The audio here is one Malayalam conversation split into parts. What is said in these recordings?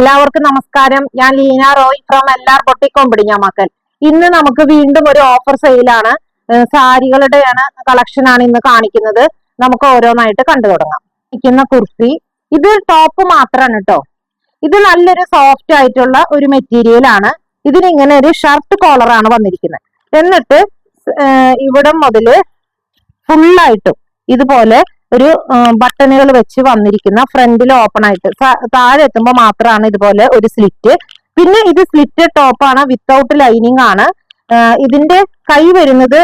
എല്ലാവർക്കും നമസ്കാരം. ഞാൻ ലീന റോയ് ഫ്രം എല്ലാർ ബൊട്ടിക് കൊമ്പിടിഞ്ഞാമക്കൽ. ഇന്ന് നമുക്ക് വീണ്ടും ഒരു ഓഫർ സെയിലാണ്. സാരികളുടെയാണ് കളക്ഷൻ ആണ് ഇന്ന് കാണിക്കുന്നത്. നമുക്ക് ഓരോന്നായിട്ട് കണ്ടു തുടങ്ങാം. ഇരിക്കുന്ന കുർത്തി, ഇത് ടോപ്പ് മാത്രമാണ് കേട്ടോ. ഇത് നല്ലൊരു സോഫ്റ്റ് ആയിട്ടുള്ള ഒരു മെറ്റീരിയൽ ആണ്. ഇതിനിങ്ങനെ ഒരു ഷർട്ട് കോളർ ആണ് വന്നിരിക്കുന്നത്. എന്നിട്ട് ഇവിടം മുതല് ഫുള്ളായിട്ടും ഇതുപോലെ ഒരു ബട്ടണുകൾ വെച്ച് വന്നിരിക്കുന്ന, ഫ്രണ്ടിൽ ഓപ്പൺ ആയിട്ട് താഴെ എത്തുമ്പോൾ മാത്രമാണ് ഇതുപോലെ ഒരു സ്ലിറ്റ്. പിന്നെ ഇത് സ്ലിറ്റ് ടോപ്പാണ്, വിത്തൗട്ട് ലൈനിങ് ആണ്. ഇതിന്റെ കൈ വരുന്നത്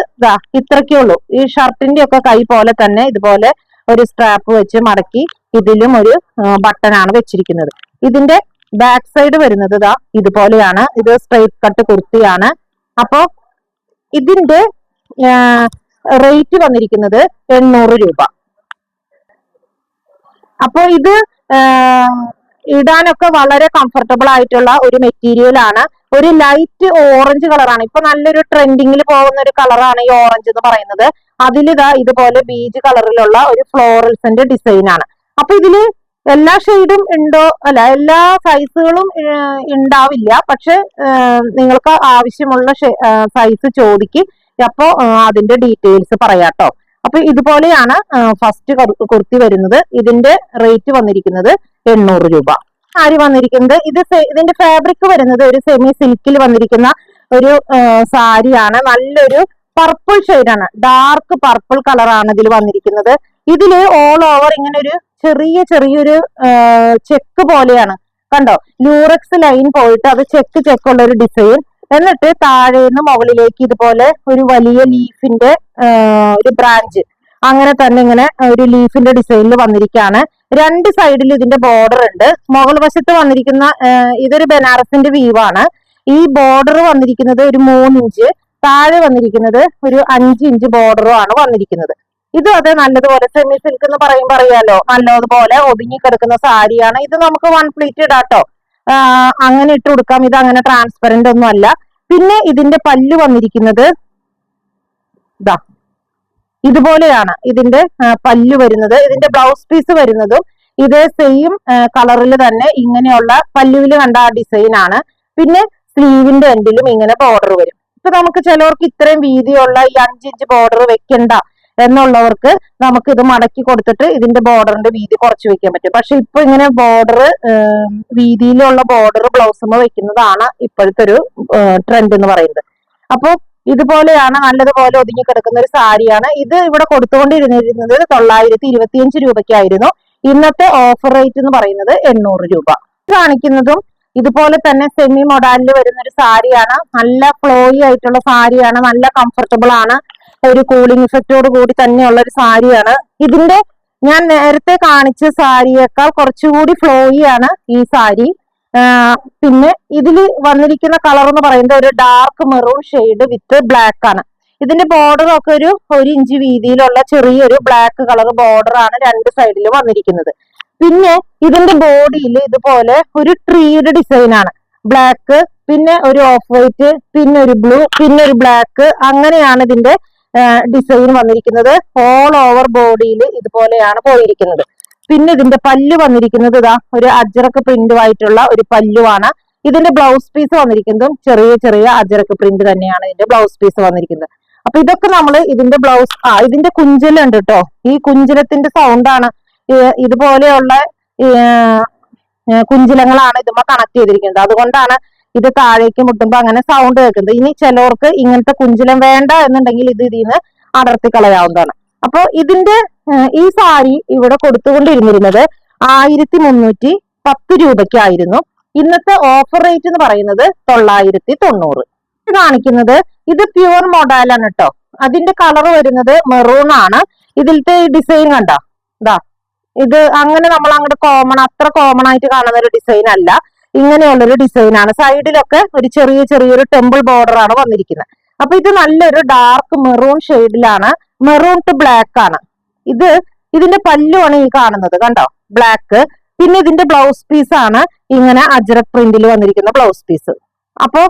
ഇത്രക്കേ ഉള്ളൂ. ഈ ഷർട്ടിന്റെ ഒക്കെ കൈ പോലെ തന്നെ ഇതുപോലെ ഒരു സ്ട്രാപ്പ് വെച്ച് മടക്കി ഇതിലും ഒരു ബട്ടൺ ആണ് വെച്ചിരിക്കുന്നത്. ഇതിന്റെ ബാക്ക് സൈഡ് വരുന്നത് ഇതുപോലെയാണ്. ഇത് സ്ട്രൈറ്റ് കട്ട് കുർത്തിയാണ്. അപ്പോ ഇതിന്റെ റേറ്റ് വന്നിരിക്കുന്നത് 800 രൂപ. അപ്പൊ ഇത് ഇടാനൊക്കെ വളരെ കംഫർട്ടബിൾ ആയിട്ടുള്ള ഒരു മെറ്റീരിയൽ ആണ്. ഒരു ലൈറ്റ് ഓറഞ്ച് കളറാണ്. ഇപ്പൊ നല്ലൊരു ട്രെൻഡിങ്ങിൽ പോകുന്ന ഒരു കളറാണ് ഈ ഓറഞ്ച് എന്ന് പറയുന്നത്. അതിലിതാ ഇതുപോലെ ബീജ് കളറിലുള്ള ഒരു ഫ്ലോറൽസിന്റെ ഡിസൈൻ ആണ്. അപ്പൊ ഇതില് എല്ലാ ഷെയ്ഡും ഉണ്ടോ അല്ല, എല്ലാ സൈസുകളും ഉണ്ടാവില്ല. പക്ഷെ നിങ്ങൾക്ക് ആവശ്യമുള്ള സൈസ് ചോദിക്ക്. അപ്പോ അതിന്റെ ഡീറ്റെയിൽസ് പറയാട്ടോ. അപ്പൊ ഇതുപോലെയാണ് ഫസ്റ്റ് കുർത്തി വരുന്നത്. ഇതിന്റെ റേറ്റ് വന്നിരിക്കുന്നത് 800 രൂപ. സാരി വന്നിരിക്കുന്നത് ഇതിന്റെ ഫാബ്രിക് വരുന്നത് ഒരു സെമി സിൽക്കിൽ വന്നിരിക്കുന്ന ഒരു സാരിയാണ്. നല്ലൊരു പർപ്പിൾ ഷെയ്ഡാണ്, ഡാർക്ക് പർപ്പിൾ കളറാണ് ഇതിൽ വന്നിരിക്കുന്നത്. ഇതില് ഓൾ ഓവർ ഇങ്ങനെ ഒരു ചെറിയൊരു ചെക്ക് പോലെയാണ്, കണ്ടോ? ലൂറക്സ് ലൈൻ പോയിട്ട് അത് ചെക്കുള്ള ഒരു ഡിസൈൻ. എന്നിട്ട് താഴേന്ന് മുകളിലേക്ക് ഇതുപോലെ ഒരു വലിയ ലീഫിന്റെ ഒരു ബ്രാഞ്ച്, അങ്ങനെ തന്നെ ഇങ്ങനെ ഒരു ലീഫിന്റെ ഡിസൈനിൽ വന്നിരിക്കുകയാണ്. രണ്ട് സൈഡിൽ ഇതിന്റെ ബോർഡർ ഉണ്ട്. മുകൾ വശത്ത് വന്നിരിക്കുന്ന ഇതൊരു ബനാറസിന്റെ വീവാണ്. ഈ ബോർഡർ വന്നിരിക്കുന്നത് ഒരു 3 ഇഞ്ച്, താഴെ വന്നിരിക്കുന്നത് ഒരു 5 ഇഞ്ച് ബോർഡറും ആണ് വന്നിരിക്കുന്നത്. ഇത് അത് നല്ലതുപോലെ സെമി സിൽക്ക് എന്ന് പറയുമ്പോൾ അറിയാലോ, നല്ലതുപോലെ ഒതുങ്ങി കിടക്കുന്ന സാരിയാണ്. ഇത് നമുക്ക് 1 പ്ലീറ്റ് ഇടാട്ടോ, അങ്ങനെ ഇട്ട് കൊടുക്കാം. ഇത് അങ്ങനെ ട്രാൻസ്പെറന്റ് ഒന്നും അല്ല. പിന്നെ ഇതിന്റെ പല്ല് വന്നിരിക്കുന്നത് ഇതുപോലെയാണ്. ഇതിന്റെ പല്ല് വരുന്നത്. ഇതിന്റെ ബ്ലൗസ് പീസ് വരുന്നതും ഇതേ സെയിം കളറിൽ തന്നെ ഇങ്ങനെയുള്ള പല്ലുവിൽ കണ്ട ആ ഡിസൈൻ ആണ്. പിന്നെ സ്ലീവിന്റെ എൻഡിലും ഇങ്ങനെ ബോർഡർ വരും. ഇപ്പൊ നമുക്ക് ചിലവർക്ക് ഇത്രയും വീതിയുള്ള ഈ 5 ഇഞ്ച് ബോർഡർ വെക്കണ്ട എന്നുള്ളവർക്ക് നമുക്ക് ഇത് മടക്കി കൊടുത്തിട്ട് ഇതിന്റെ ബോർഡറിന്റെ വീതി കുറച്ച് വെക്കാൻ പറ്റും. പക്ഷെ ഇപ്പൊ ഇങ്ങനെ ബോർഡർ വീതിയിലുള്ള ബോർഡർ ബ്ലൗസുമ്മ വെക്കുന്നതാണ് ഇപ്പോഴത്തെ ഒരു ട്രെൻഡ് എന്ന് പറയുന്നത്. അപ്പൊ ഇതുപോലെയാണ്, നല്ലതുപോലെ ഒതുങ്ങി കിടക്കുന്ന ഒരു സാരിയാണ്. ഇത് ഇവിടെ കൊടുത്തുകൊണ്ടിരുന്നിരുന്നത് 925 രൂപയ്ക്കായിരുന്നു. ഇന്നത്തെ ഓഫർ റേറ്റ് എന്ന് പറയുന്നത് 800 രൂപ. കാണിക്കുന്നതും ഇതുപോലെ തന്നെ സെമി മൊഡാലിൽ വരുന്ന ഒരു സാരിയാണ്. നല്ല ഫ്ലോയി ആയിട്ടുള്ള സാരിയാണ്, നല്ല കംഫർട്ടബിൾ ആണ്. ഒരു കൂളിംഗ് ഇഫക്റ്റോട് കൂടി തന്നെയുള്ള ഒരു സാരിയാണ്. ഇതിന്റെ ഞാൻ നേരത്തെ കാണിച്ച സാരിയേക്കാൾ കുറച്ചുകൂടി ഫ്ലോയി ആണ് ഈ സാരി. പിന്നെ ഇതിൽ വന്നിരിക്കുന്ന കളർ എന്ന് പറയുന്നത് ഒരു ഡാർക്ക് മെറൂൺ ഷെയ്ഡ് വിത്ത് ബ്ലാക്ക് ആണ്. ഇതിന്റെ ബോർഡർ ഒക്കെ ഒരു 1 ഇഞ്ച് വീതിയിലുള്ള ചെറിയൊരു ബ്ലാക്ക് കളർ ബോർഡർ ആണ് രണ്ട് സൈഡിലും വന്നിരിക്കുന്നത്. പിന്നെ ഇതിന്റെ ബോഡിയിൽ ഇതുപോലെ ഒരു ട്രീയുടെ ഡിസൈൻ ആണ്. ബ്ലാക്ക്, പിന്നെ ഒരു ഓഫ് വൈറ്റ്, പിന്നെ ഒരു ബ്ലൂ, പിന്നെ ഒരു ബ്ലാക്ക്, അങ്ങനെയാണ് ഇതിന്റെ ഡിസൈൻ വന്നിരിക്കുന്നത്. ഓൾ ഓവർ ബോഡിയിൽ ഇതുപോലെയാണ് പോയിരിക്കുന്നത്. പിന്നെ ഇതിന്റെ പല്ല് വന്നിരിക്കുന്നത് ഒരു അജ്രക്ക് പ്രിന്റുമായിട്ടുള്ള ഒരു പല്ലുവാണ്. ഇതിന്റെ ബ്ലൗസ് പീസ് വന്നിരിക്കുന്നതും ചെറിയ അജ്രക്ക് പ്രിന്റ് തന്നെയാണ് ഇതിന്റെ ബ്ലൗസ് പീസ് വന്നിരിക്കുന്നത്. അപ്പൊ ഇതൊക്കെ നമ്മൾ ഇതിന്റെ ബ്ലൗസ് ഇതിന്റെ കുഞ്ചലുണ്ട് കേട്ടോ. ഈ കുഞ്ചലത്തിന്റെ സൗണ്ടാണ്, ഇതുപോലെയുള്ള കുഞ്ചലങ്ങളാണ് ഇതുമ്മ കണക്ട് ചെയ്തിരിക്കുന്നത്. അതുകൊണ്ടാണ് ഇത് താഴേക്ക് മുട്ടുമ്പോ അങ്ങനെ സൗണ്ട് കേൾക്കുന്നത്. ഇനി ചിലവർക്ക് ഇങ്ങനത്തെ കുഞ്ചലം വേണ്ട എന്നുണ്ടെങ്കിൽ ഇത് ഇതിന്ന് അടർത്തി കളയാവുന്നതാണ്. അപ്പൊ ഇതിന്റെ ഈ സാരി ഇവിടെ കൊടുത്തുകൊണ്ടിരുന്നിരുന്നത് 1310 രൂപയ്ക്കായിരുന്നു. ഇന്നത്തെ ഓഫർ റേറ്റ് എന്ന് പറയുന്നത് 990. ഇത് കാണിക്കുന്നത് ഇത് പ്യുവർ മോഡലാണ് കേട്ടോ. അതിന്റെ കളർ വരുന്നത് മെറൂൺ ആണ്. ഇതിലത്തെ ഡിസൈൻ കണ്ടോ, ഇത് അങ്ങനെ നമ്മൾ അങ്ങോട്ട് അത്ര കോമൺ ആയിട്ട് കാണുന്ന ഒരു ഡിസൈൻ അല്ല. ഇങ്ങനെയുള്ളൊരു ഡിസൈൻ ആണ്. സൈഡിലൊക്കെ ഒരു ചെറിയൊരു ടെമ്പിൾ ബോർഡർ ആണ് വന്നിരിക്കുന്നത്. അപ്പൊ ഇത് നല്ലൊരു ഡാർക്ക് മെറൂൺ ഷെയ്ഡിലാണ്, മെറൂൺ ടു ബ്ലാക്ക് ആണ്. ഇതിന്റെ പല്ലുമാണ് ഈ കാണുന്നത്, കണ്ടോ, ബ്ലാക്ക്. പിന്നെ ഇതിന്റെ ബ്ലൗസ് പീസ് ആണ് ഇങ്ങനെ അജ്രക് പ്രിന്റിൽ വന്നിരിക്കുന്ന ബ്ലൗസ് പീസ്. അപ്പോ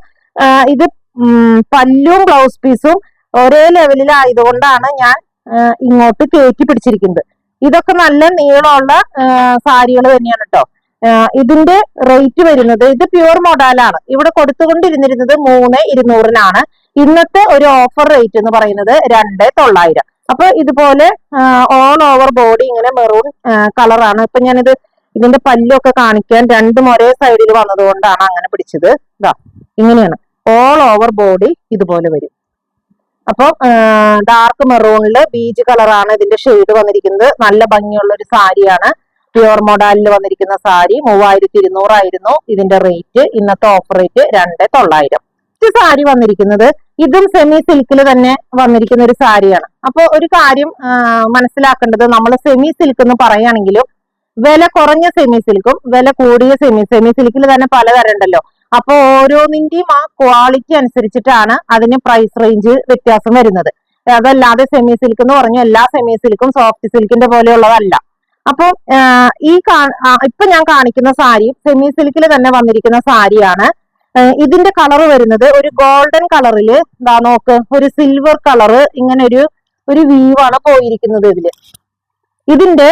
ഇത് പല്ലും ബ്ലൗസ് പീസും ഒരേ ലെവലിലായതുകൊണ്ടാണ് ഞാൻ ഇങ്ങോട്ട് കയറ്റി പിടിച്ചിരിക്കുന്നത്. ഇതൊക്കെ നല്ല നീളമുള്ള സാരികൾ തന്നെയാണ് കേട്ടോ. ഇതിന്റെ റേറ്റ് വരുന്നത്, ഇത് പ്യുവർ മൊഡാലാണ്, ഇവിടെ കൊടുത്തുകൊണ്ടിരുന്നിരുന്നത് 3,200-നാണ്. ഇന്നത്തെ ഒരു ഓഫർ റേറ്റ് എന്ന് പറയുന്നത് 2,900. അപ്പൊ ഇതുപോലെ ഓൾ ഓവർ ബോഡി ഇങ്ങനെ മെറൂൺ കളറാണ്. ഇപ്പൊ ഞാനിത് ഇതിന്റെ പല്ലൊക്കെ കാണിക്കാൻ രണ്ടും ഒരേ സൈഡിൽ വന്നതുകൊണ്ടാണ് അങ്ങനെ പിടിച്ചത്. ഇതാ ഇങ്ങനെയാണ് ഓൾ ഓവർ ബോഡി ഇതുപോലെ വരും. അപ്പൊ ഡാർക്ക് മെറൂണില് ബീച്ച് കളറാണ് ഇതിന്റെ ഷെയ്ഡ് വന്നിരിക്കുന്നത്. നല്ല ഭംഗിയുള്ള ഒരു സാരിയാണ്. പ്യുവർ മോഡലിൽ വന്നിരിക്കുന്ന സാരി 3,200 ആയിരുന്നു ഇതിന്റെ റേറ്റ്. ഇന്നത്തെ ഓഫർ റേറ്റ് 2,900. ഈ സാരി വന്നിരിക്കുന്നത് ഇതും സെമി സിൽക്കിൽ തന്നെ വന്നിരിക്കുന്ന ഒരു സാരിയാണ്. അപ്പൊ ഒരു കാര്യം മനസ്സിലാക്കേണ്ടത്, നമ്മൾ സെമി സിൽക്ക് എന്ന് പറയുകയാണെങ്കിലും വില കുറഞ്ഞ സെമി സിൽക്കും വില കൂടിയ സെമി സിൽക്കിൽ തന്നെ പലതരം ഉണ്ടല്ലോ. അപ്പൊ ഓരോന്നിന്റെയും ആ ക്വാളിറ്റി അനുസരിച്ചിട്ടാണ് അതിന് പ്രൈസ് റേഞ്ച് വ്യത്യാസം വരുന്നത്. അതല്ലാതെ സെമി സിൽക്ക് എന്ന് പറഞ്ഞു എല്ലാ സെമി സിൽക്കും സോഫ്റ്റ് സിൽക്കിന്റെ പോലെയുള്ളതല്ല. അപ്പൊ ഇപ്പൊ ഞാൻ കാണിക്കുന്ന സാരി സെമി സിൽക്കിൽ തന്നെ വന്നിരിക്കുന്ന സാരിയാണ്. ഇതിന്റെ കളർ വരുന്നത് ഒരു ഗോൾഡൻ കളറില്, എന്താ നോക്ക്, ഒരു സിൽവർ കളറ്, ഇങ്ങനെ ഒരു വീവാണ് പോയിരിക്കുന്നത്. ഇതിന്റെ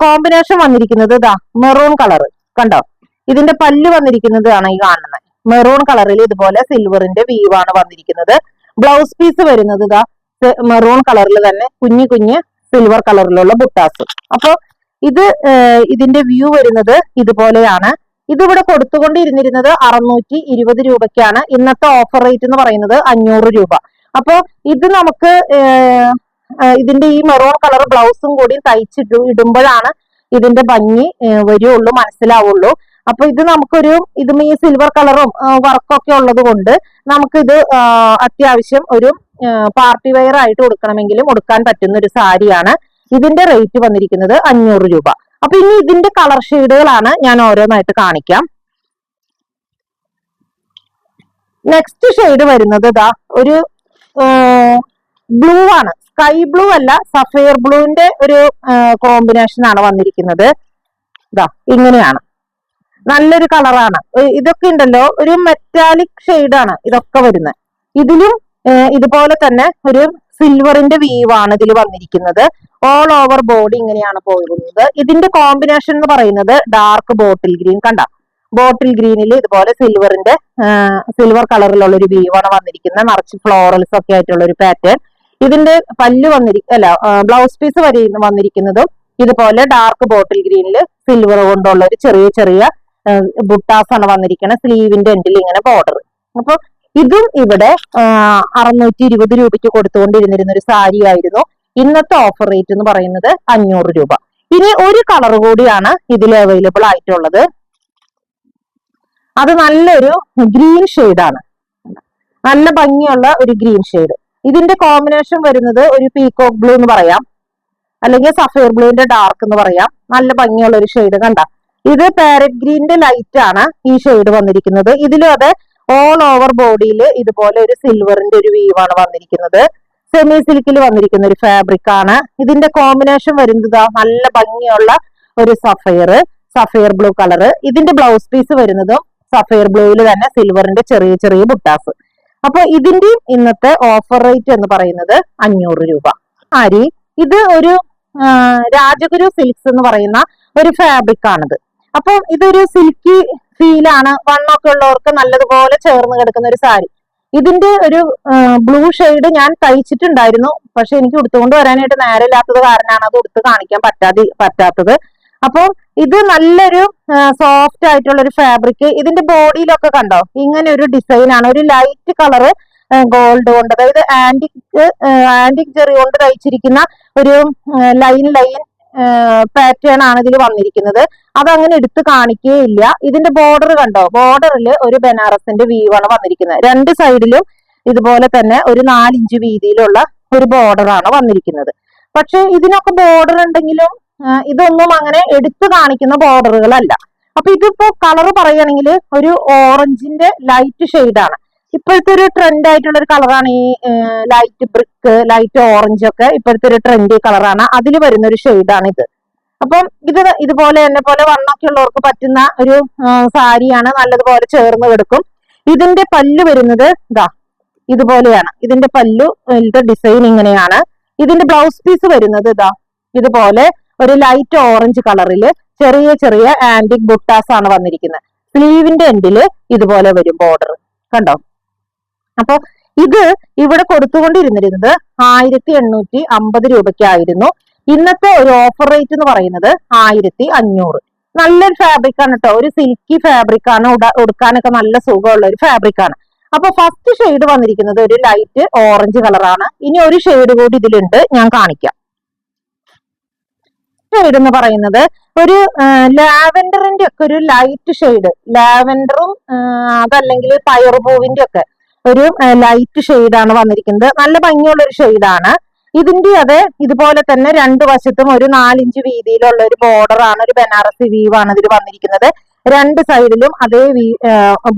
കോമ്പിനേഷൻ വന്നിരിക്കുന്നത് ഇതാ മെറൂൺ കളർ കണ്ടോ. ഇതിന്റെ പല്ല് വന്നിരിക്കുന്നത് ആണ് ഈ കാണുന്നത് മെറൂൺ കളറിൽ ഇതുപോലെ സിൽവറിന്റെ വീവാണ് വന്നിരിക്കുന്നത്. ബ്ലൗസ് പീസ് വരുന്നത് ഇതാ മെറൂൺ കളറിൽ തന്നെ കുഞ്ഞു കുഞ്ഞ് സിൽവർ കളറിലുള്ള ബുട്ടാസ്. അപ്പൊ ഇതിന്റെ വ്യൂ വരുന്നത് ഇതുപോലെയാണ്. ഇതിവിടെ കൊടുത്തുകൊണ്ടിരുന്നിരുന്നത് 620 രൂപയ്ക്കാണ്. ഇന്നത്തെ ഓഫർ റേറ്റ് എന്ന് പറയുന്നത് 500 രൂപ. അപ്പൊ ഇത് നമുക്ക് ഇതിന്റെ ഈ മെറൂൺ കളർ ബ്ലൗസും കൂടി ഇടുമ്പോഴാണ് ഇതിന്റെ ഭംഗി വരുള്ളൂ, മനസ്സിലാവുള്ളൂ. അപ്പൊ ഇത് ഇതും ഈ സിൽവർ കളറും വർക്കൊക്കെ ഉള്ളത് കൊണ്ട് നമുക്കിത് അത്യാവശ്യം ഒരു പാർട്ടി വെയർ ആയിട്ട് കൊടുക്കണമെങ്കിലും കൊടുക്കാൻ പറ്റുന്ന ഒരു സാരിയാണ്. ഇതിന്റെ റേറ്റ് വന്നിരിക്കുന്നത് 500 രൂപ. അപ്പൊ ഇനി ഇതിന്റെ കളർ ഷെയ്ഡുകളാണ് ഞാൻ ഓരോന്നായിട്ട് കാണിക്കാം. നെക്സ്റ്റ് ഷെയ്ഡ് വരുന്നത് ഇതാ ഒരു ബ്ലൂ ആണ്. സ്കൈ ബ്ലൂ അല്ല, സഫയർ ബ്ലൂവിന്റെ ഒരു കോമ്പിനേഷൻ ആണ് വന്നിരിക്കുന്നത്. ഇതാ ഇങ്ങനെയാണ്, നല്ലൊരു കളറാണ്. ഇതൊക്കെ ഉണ്ടല്ലോ ഒരു മെറ്റാലിക് ഷെയ്ഡാണ് ഇതൊക്കെ വരുന്നത്. ഇതിലും ഇതുപോലെ തന്നെ ഒരു സിൽവറിന്റെ വീവാണ് ഇതിൽ വന്നിരിക്കുന്നത്. ഓൾ ഓവർ ബോഡി ഇങ്ങനെയാണ് പോകുന്നത്. ഇതിന്റെ കോമ്പിനേഷൻ എന്ന് പറയുന്നത് ഡാർക്ക് ബോട്ടിൽ ഗ്രീൻ, കണ്ട ബോട്ടിൽ ഗ്രീനിൽ ഇതുപോലെ സിൽവർ കളറിലുള്ള ഒരു വീവാണ് വന്നിരിക്കുന്നത്. നിറച്ച് ഫ്ലോറൽസ് ഒക്കെ ആയിട്ടുള്ള ഒരു പാറ്റേൺ. ഇതിന്റെ പല്ല് ബ്ലൗസ് പീസ് വന്നിരിക്കുന്നതും ഇതുപോലെ ഡാർക്ക് ബോട്ടിൽ ഗ്രീനിൽ സിൽവർ കൊണ്ടുള്ള ഒരു ചെറിയ ചെറിയ ബുട്ടാസ് ആണ് വന്നിരിക്കുന്നത്. സ്ലീവിന്റെ എൻഡിൽ ഇങ്ങനെ ബോർഡർ. അപ്പൊ ഇതും ഇവിടെ 620 രൂപയ്ക്ക് കൊടുത്തുകൊണ്ടിരുന്നിരുന്ന ഒരു സാരി ആയിരുന്നു. ഇന്നത്തെ ഓഫർ റേറ്റ് എന്ന് പറയുന്നത് 500 രൂപ. ഇനി ഒരു കളർ കൂടിയാണ് ഇതിൽ അവൈലബിൾ ആയിട്ടുള്ളത്. അത് നല്ലൊരു ഗ്രീൻ ഷെയ്ഡാണ്, നല്ല ഭംഗിയുള്ള ഒരു ഗ്രീൻ ഷെയ്ഡ്. ഇതിന്റെ കോമ്പിനേഷൻ വരുന്നത് ഒരു പീകോക്ക് ബ്ലൂ എന്ന് പറയാം, അല്ലെങ്കിൽ സഫയർ ബ്ലൂവിന്റെ ഡാർക്ക് എന്ന് പറയാം. നല്ല ഭംഗിയുള്ള ഒരു ഷെയ്ഡ് കണ്ട. ഇത് പാരറ്റ് ഗ്രീനിന്റെ ലൈറ്റ് ആണ് ഈ ഷെയ്ഡ് വന്നിരിക്കുന്നത്. ഇതിലും അതെ ഓൾ ഓവർ ബോഡിയിൽ ഇതുപോലെ ഒരു സിൽവറിന്റെ ഒരു വീവാണ് വന്നിരിക്കുന്നത്. സെമി സിൽക്കിൽ വന്നിരിക്കുന്ന ഒരു ഫാബ്രിക് ആണ്. ഇതിന്റെ കോമ്പിനേഷൻ വരുന്നത് നല്ല ഭംഗിയുള്ള ഒരു സഫയർ ബ്ലൂ കളറ്. ഇതിന്റെ ബ്ലൗസ് പീസ് വരുന്നതും സഫയർ ബ്ലൂവിൽ തന്നെ സിൽവറിന്റെ ചെറിയ ചെറിയ ബുട്ടാസ്. അപ്പൊ ഇതിന്റെയും ഇന്നത്തെ ഓഫർ റേറ്റ് എന്ന് പറയുന്നത് 500 രൂപ. സാരി ഇത് ഒരു രാജഗുരു സിൽക്സ് എന്ന് പറയുന്ന ഒരു ഫാബ്രിക് ആണിത്. അപ്പൊ ഇതൊരു സിൽക്കി ഫീലാണ്, വണ്ണമൊക്കെ ഉള്ളവർക്ക് നല്ലതുപോലെ ചേർന്ന് കിടക്കുന്ന ഒരു സാരി. ഇതിന്റെ ഒരു ബ്ലൂ ഷെയ്ഡ് ഞാൻ തയ്ച്ചിട്ടുണ്ടായിരുന്നു, പക്ഷെ എനിക്ക് ഉടുത്തുകൊണ്ട് വരാനായിട്ട് നേരമില്ലാത്തത് കാരണമാണ് അത് ഉടുത്ത് കാണിക്കാൻ പറ്റാത്തത്. അപ്പൊ ഇത് നല്ലൊരു സോഫ്റ്റ് ആയിട്ടുള്ള ഒരു ഫാബ്രിക്. ഇതിന്റെ ബോഡിയിലൊക്കെ കണ്ടോ ഇങ്ങനെ ഒരു ഡിസൈൻ ആണ്, ഒരു ലൈറ്റ് കളറ് ഗോൾഡ് കൊണ്ട്, അതായത് ആന്റിക് ജെറി കൊണ്ട് തയ്ച്ചിരിക്കുന്ന ഒരു ലൈൻ പാറ്റേൺ ആണ് ഇതിൽ വന്നിരിക്കുന്നത്. അതങ്ങനെ എടുത്ത് കാണിക്കുകയില്ല. ഇതിന്റെ ബോർഡർ കണ്ടോ, ബോർഡറിൽ ഒരു ബനാറസിന്റെ വീവാണ് വന്നിരിക്കുന്നത്. രണ്ട് സൈഡിലും ഇതുപോലെ തന്നെ ഒരു 4 ഇഞ്ച് വീതിയിലുള്ള ഒരു ബോർഡർ ആണ് വന്നിരിക്കുന്നത്. പക്ഷെ ഇതിനൊക്കെ ബോർഡർ ഉണ്ടെങ്കിലും ഇതൊന്നും അങ്ങനെ എടുത്തു കാണിക്കുന്ന ബോർഡറുകളല്ല. അപ്പൊ ഇതിപ്പോ കളർ പറയുകയാണെങ്കിൽ ഒരു ഓറഞ്ചിന്റെ ലൈറ്റ് ഷെയ്ഡാണ്. ഇപ്പോഴത്തെ ഒരു ട്രെൻഡ് ആയിട്ടുള്ള ഒരു കളറാണ് ഈ ലൈറ്റ് ബ്രിക്ക്, ലൈറ്റ് ഓറഞ്ച് ഒക്കെ ഇപ്പോഴത്തെ ഒരു ട്രെൻഡി കളറാണ്. അതിൽ വരുന്ന ഒരു ഷെയ്ഡാണ് ഇത്. അപ്പം ഇതുപോലെ എന്നെ പോലെ വണ്ണൊക്കെ ഉള്ളവർക്ക് പറ്റുന്ന ഒരു സാരിയാണ്, നല്ലതുപോലെ ചേർന്ന് കിടക്കും. ഇതിന്റെ പല്ല് വരുന്നത് ഇതുപോലെയാണ്. ഇതിന്റെ ഡിസൈൻ ഇങ്ങനെയാണ്. ഇതിന്റെ ബ്ലൗസ് പീസ് വരുന്നത് ഇതുപോലെ ഒരു ലൈറ്റ് ഓറഞ്ച് കളറില് ചെറിയ ചെറിയ ആന്റിക് ബുട്ടാസ് ആണ് വന്നിരിക്കുന്നത്. സ്ലീവിന്റെ എൻഡില് ഇതുപോലെ വരും ബോർഡർ, കണ്ടോ? അപ്പൊ ഇത് ഇവിടെ കൊടുത്തുകൊണ്ടിരുന്നിരുന്നത് 1850 രൂപയ്ക്കായിരുന്നു. ഇന്നത്തെ ഒരു ഓഫർ റേറ്റ് എന്ന് പറയുന്നത് 1500. നല്ലൊരു ഫാബ്രിക് ആണ് കേട്ടോ, ഒരു സിൽക്കി ഫാബ്രിക് ആണ്, ഉടുക്കാനൊക്കെ നല്ല സുഖമുള്ള ഒരു ഫാബ്രിക് ആണ്. അപ്പൊ ഫസ്റ്റ് ഷെയ്ഡ് വന്നിരിക്കുന്നത് ഒരു ലൈറ്റ് ഓറഞ്ച് കളറാണ്. ഇനി ഒരു ഷെയ്ഡ് കൂടി ഇതിലുണ്ട്, ഞാൻ കാണിക്കാം. ഷെയ്ഡ് എന്ന് പറയുന്നത് ഒരു ലാവെൻഡറിന്റെ ഒക്കെ ഒരു ലൈറ്റ് ഷെയ്ഡ്, ലാവെൻഡറും അതല്ലെങ്കിൽ പയറുപൂവിന്റെ ഒക്കെ ഒരു ലൈറ്റ് ഷെയ്ഡാണ് വന്നിരിക്കുന്നത്. നല്ല ഭംഗിയുള്ള ഒരു ഷെയ്ഡാണ്. ഇതിന്റെ അതെ ഇതുപോലെ തന്നെ രണ്ട് വശത്തും ഒരു 4 ഇഞ്ച് വീതിയിലുള്ള ഒരു ബോർഡർ ആണ്, ഒരു ബനാറസി വീവ് ആണ് ഇതിൽ വന്നിരിക്കുന്നത്. രണ്ട് സൈഡിലും അതേ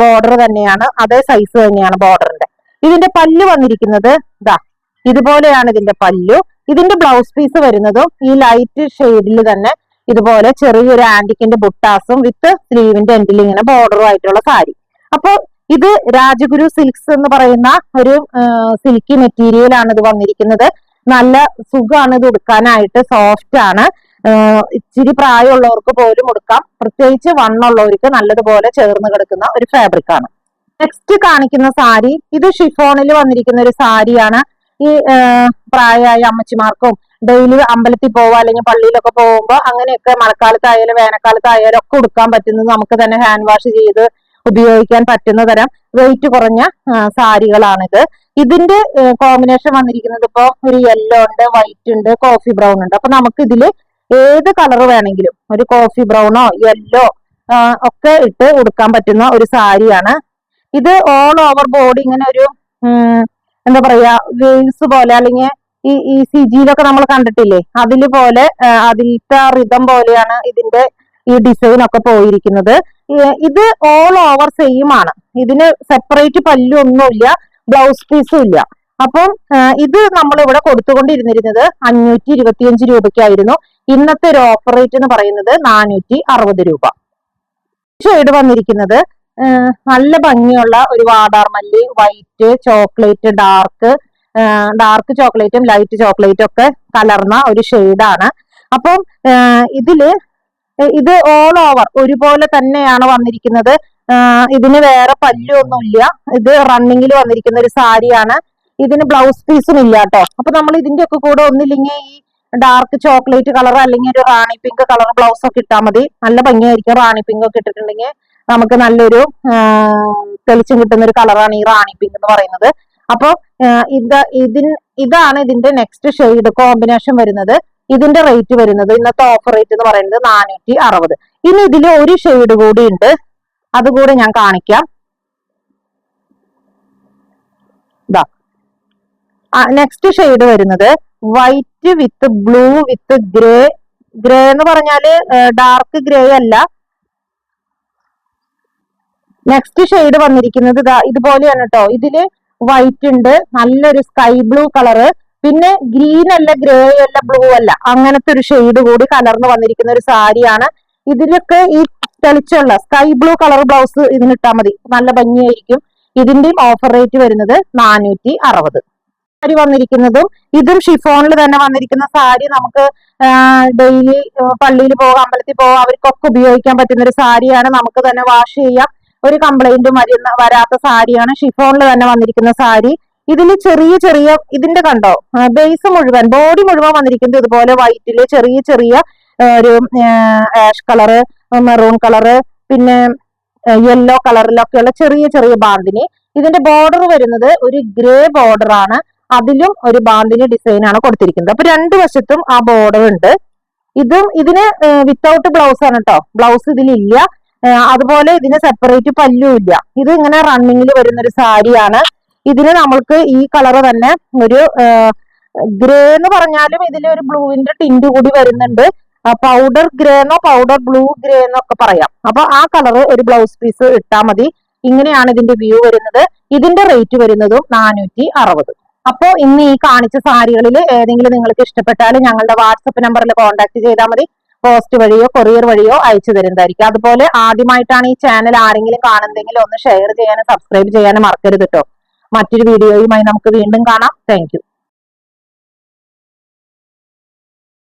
ബോർഡർ തന്നെയാണ്, അതേ സൈസ് തന്നെയാണ് ബോർഡറിന്റെ. ഇതിന്റെ പല്ല് വന്നിരിക്കുന്നത് ഇതാ ഇതുപോലെയാണ് ഇതിന്റെ പല്ലു. ഇതിന്റെ ബ്ലൗസ് പീസ് വരുന്നതും ഈ ലൈറ്റ് ഷെയ്ഡിൽ തന്നെ ഇതുപോലെ ചെറിയൊരു ആന്റിക്കിന്റെ ബുട്ടാസും വിത്ത് സ്ലീവിന്റെ എൻഡിൽ ഇങ്ങനെ ബോർഡറും ആയിട്ടുള്ള സാരി. അപ്പൊ ഇത് രാജഗുരു സിൽക്സ് എന്ന് പറയുന്ന ഒരു സിൽക്കി മെറ്റീരിയൽ ആണ് ഇത് വന്നിരിക്കുന്നത്. നല്ല സുഖമാണ് ഇത് ഉടുക്കാനായിട്ട്, സോഫ്റ്റ് ആണ്. ഇച്ചിരി പ്രായമുള്ളവർക്ക് പോലും ഉടുക്കാം, പ്രത്യേകിച്ച് വണ്ണുള്ളവർക്ക് നല്ലതുപോലെ ചേർന്ന് കിടക്കുന്ന ഒരു ഫാബ്രിക് ആണ്. നെക്സ്റ്റ് കാണിക്കുന്ന സാരി ഇത് ഷിഫോണിൽ വന്നിരിക്കുന്ന ഒരു സാരിയാണ്. ഈ പ്രായമായ അമ്മച്ചിമാർക്കും ഡെയിലി അമ്പലത്തിൽ പോവുക അല്ലെങ്കിൽ പള്ളിയിലൊക്കെ പോകുമ്പോൾ അങ്ങനെയൊക്കെ മഴക്കാലത്തായാലും വേനൽക്കാലത്തായാലും ഒക്കെ ഉടുക്കാൻ പറ്റുന്നത്, നമുക്ക് തന്നെ ഹാൻഡ് വാഷ് ചെയ്ത് ഉപയോഗിക്കാൻ പറ്റുന്ന തരം വെയിറ്റ് കുറഞ്ഞ സാരികളാണിത്. ഇതിന്റെ കോമ്പിനേഷൻ വന്നിരിക്കുന്നത് ഇപ്പോ ഒരു യെല്ലോ ഉണ്ട്, വൈറ്റ് ഉണ്ട്, കോഫി ബ്രൗൺ ഉണ്ട്. അപ്പൊ നമുക്ക് ഇതില് ഏത് കളർ വേണമെങ്കിലും, ഒരു കോഫി ബ്രൗണോ യെല്ലോ ഒക്കെ ഇട്ട് ഉടുക്കാൻ പറ്റുന്ന ഒരു സാരിയാണ് ഇത്. ഓൾ ഓവർ ബോഡി ഇങ്ങനെ ഒരു എന്താ പറയാ വേവ്സ് പോലെ, അല്ലെങ്കിൽ ഈ സിജിയിലൊക്കെ നമ്മൾ കണ്ടിട്ടില്ലേ അതില് പോലെ, അതിലത്തെ റിതം പോലെയാണ് ഇതിന്റെ ഈ ഡിസൈൻ ഒക്കെ പോയിരിക്കുന്നത്. ഇത് ഓൾ ഓവർ സെയിം ആണ്, ഇതിന് സെപ്പറേറ്റ് പല്ലു ഒന്നുമില്ല, ബ്ലൗസ് പീസും ഇല്ല. അപ്പം ഇത് നമ്മൾ ഇവിടെ കൊടുത്തുകൊണ്ടിരുന്നിരുന്നത് 525 രൂപയ്ക്കായിരുന്നു. ഇന്നത്തെ ഒരു ഓഫർ റേറ്റ് എന്ന് പറയുന്നത് 460 രൂപ. ഷെയ്ഡ് വന്നിരിക്കുന്നത് നല്ല ഭംഗിയുള്ള ഒരു വാടാർമല്ലി, വൈറ്റ്, ചോക്ലേറ്റ്, ഡാർക്ക് ചോക്ലേറ്റും ലൈറ്റ് ചോക്ലേറ്റും ഒക്കെ കലർന്ന ഒരു ഷെയ്ഡാണ്. അപ്പം ഇത് ഓൾ ഓവർ ഒരുപോലെ തന്നെയാണ് വന്നിരിക്കുന്നത്. ഇതിന് വേറെ പല്ലൊന്നുമില്ല. ഇത് റണ്ണിങ്ങിൽ വന്നിരിക്കുന്ന ഒരു സാരിയാണ്. ഇതിന് ബ്ലൗസ് പീസും ഇല്ല കേട്ടോ. അപ്പൊ നമ്മൾ ഇതിന്റെ ഒക്കെ കൂടെ ഒന്നില്ലെങ്കിൽ ഈ ഡാർക്ക് ചോക്ലേറ്റ് കളർ അല്ലെങ്കിൽ ഒരു റാണി പിങ്ക് കളർ ബ്ലൗസ് ഒക്കെ ഇട്ടാൽ മതി, നല്ല ഭംഗിയായിരിക്കും. റാണി പിങ്ക് ഒക്കെ ഇട്ടിട്ടുണ്ടെങ്കിൽ നമുക്ക് നല്ലൊരു തെളിച്ചം കിട്ടുന്ന ഒരു കളറാണ് ഈ റാണി പിങ്ക് എന്ന് പറയുന്നത്. അപ്പൊ ഇതാണ് ഇതിന്റെ നെക്സ്റ്റ് ഷെയ്ഡ് കോമ്പിനേഷൻ വരുന്നത്. ഇതിന്റെ റേറ്റ് വരുന്നത് ഇന്നത്തെ ഓഫർ റേറ്റ് എന്ന് പറയുന്നത് 460. ഇനി ഇതിൽ ഒരു ഷെയ്ഡ് കൂടി ഉണ്ട്, അതുകൂടെ ഞാൻ കാണിക്കാം. നെക്സ്റ്റ് ഷെയ്ഡ് വരുന്നത് വൈറ്റ് വിത്ത് ബ്ലൂ വിത്ത് ഗ്രേ. ഗ്രേ എന്ന് പറഞ്ഞാല് ഡാർക്ക് ഗ്രേ അല്ല. നെക്സ്റ്റ് ഷെയ്ഡ് വന്നിരിക്കുന്നത് ഇതുപോലെയാണ് കേട്ടോ. ഇതില് വൈറ്റ് ഉണ്ട്, നല്ലൊരു സ്കൈ ബ്ലൂ കളറ്, പിന്നെ ഗ്രീൻ അല്ല, ഗ്രേ അല്ല, ബ്ലൂ അല്ല, അങ്ങനത്തെ ഒരു ഷെയ്ഡ് കൂടി കലർന്ന് വന്നിരിക്കുന്ന ഒരു സാരിയാണ്. ഇതിലൊക്കെ ഈ തെളിച്ചുള്ള സ്കൈ ബ്ലൂ കളർ ബ്ലൗസ് ഇതിനിട്ടാൽ മതി, നല്ല ഭംഗിയായിരിക്കും. ഇതിന്റെയും ഓഫർ റേറ്റ് വരുന്നത് 460. സാരി വന്നിരിക്കുന്നതും ഇതും ഷിഫോണിൽ തന്നെ വന്നിരിക്കുന്ന സാരി. നമുക്ക് ഡെയിലി പള്ളിയിൽ പോകാം, അമ്പലത്തിൽ പോകാം, അവർക്കൊക്കെ ഉപയോഗിക്കാൻ പറ്റുന്ന ഒരു സാരിയാണ്. നമുക്ക് തന്നെ വാഷ് ചെയ്യാം, ഒരു കംപ്ലൈന്റും വരാത്ത സാരിയാണ്. ഷിഫോണിൽ തന്നെ വന്നിരിക്കുന്ന സാരി. ഇതിൽ ചെറിയ ചെറിയ ഇതിന്റെ കണ്ടോ ബേസ് മുഴുവൻ, ബോഡി മുഴുവൻ വന്നിരിക്കുന്നത് ഇതുപോലെ വൈറ്റില് ചെറിയ ചെറിയ ഒരു ആഷ് കളറ്, മെറൂൺ കളറ്, പിന്നെ യെല്ലോ കളറിലൊക്കെയുള്ള ചെറിയ ചെറിയ ബാന്തിനി. ഇതിന്റെ ബോർഡർ വരുന്നത് ഒരു ഗ്രേ ബോർഡർ ആണ്, അതിലും ഒരു ബാന്തിനി ഡിസൈൻ ആണ് കൊടുത്തിരിക്കുന്നത്. അപ്പൊ രണ്ടു വശത്തും ആ ബോർഡർ ഉണ്ട്. ഇതിന് വിത്തൗട്ട് ബ്ലൗസ് ആണ് കേട്ടോ, ബ്ലൗസ് ഇതിലില്ല. അതുപോലെ ഇതിന് സെപ്പറേറ്റ് പല്ലും ഇല്ല. ഇത് ഇങ്ങനെ റണ്ണിങ്ങിൽ വരുന്ന ഒരു സാരിയാണ്. ഇതിന് നമ്മൾക്ക് ഈ കളർ തന്നെ ഒരു ഗ്രേ എന്ന് പറഞ്ഞാലും ഇതിൽ ഒരു ബ്ലൂവിന്റെ ടിന്റ് കൂടി വരുന്നുണ്ട്. പൗഡർ ഗ്രേ എന്നോ പൗഡർ ബ്ലൂ ഗ്രേ എന്നൊക്കെ പറയാം. അപ്പൊ ആ കളർ ഒരു ബ്ലൗസ് പീസ് ഇട്ടാൽ മതി. ഇങ്ങനെയാണ് ഇതിന്റെ വ്യൂ വരുന്നത്. ഇതിന്റെ റേറ്റ് വരുന്നതും 460. അപ്പോ ഇന്ന് ഈ കാണിച്ച സാരികളിൽ ഏതെങ്കിലും നിങ്ങൾക്ക് ഇഷ്ടപ്പെട്ടാൽ ഞങ്ങളുടെ വാട്സപ്പ് നമ്പറിൽ കോൺടാക്ട് ചെയ്താൽ മതി. പോസ്റ്റ് വഴിയോ കൊറിയർ വഴിയോ അയച്ചു തരുന്നതായിരിക്കും. അതുപോലെ ആദ്യമായിട്ടാണ് ഈ ചാനൽ ആരെങ്കിലും കാണുന്നെങ്കിൽ ഒന്ന് ഷെയർ ചെയ്യാനും സബ്സ്ക്രൈബ് ചെയ്യാനും മറക്കരുത് കേട്ടോ. മറ്റൊരു വീഡിയോയുമായി നമുക്ക് വീണ്ടും കാണാം. Thank you.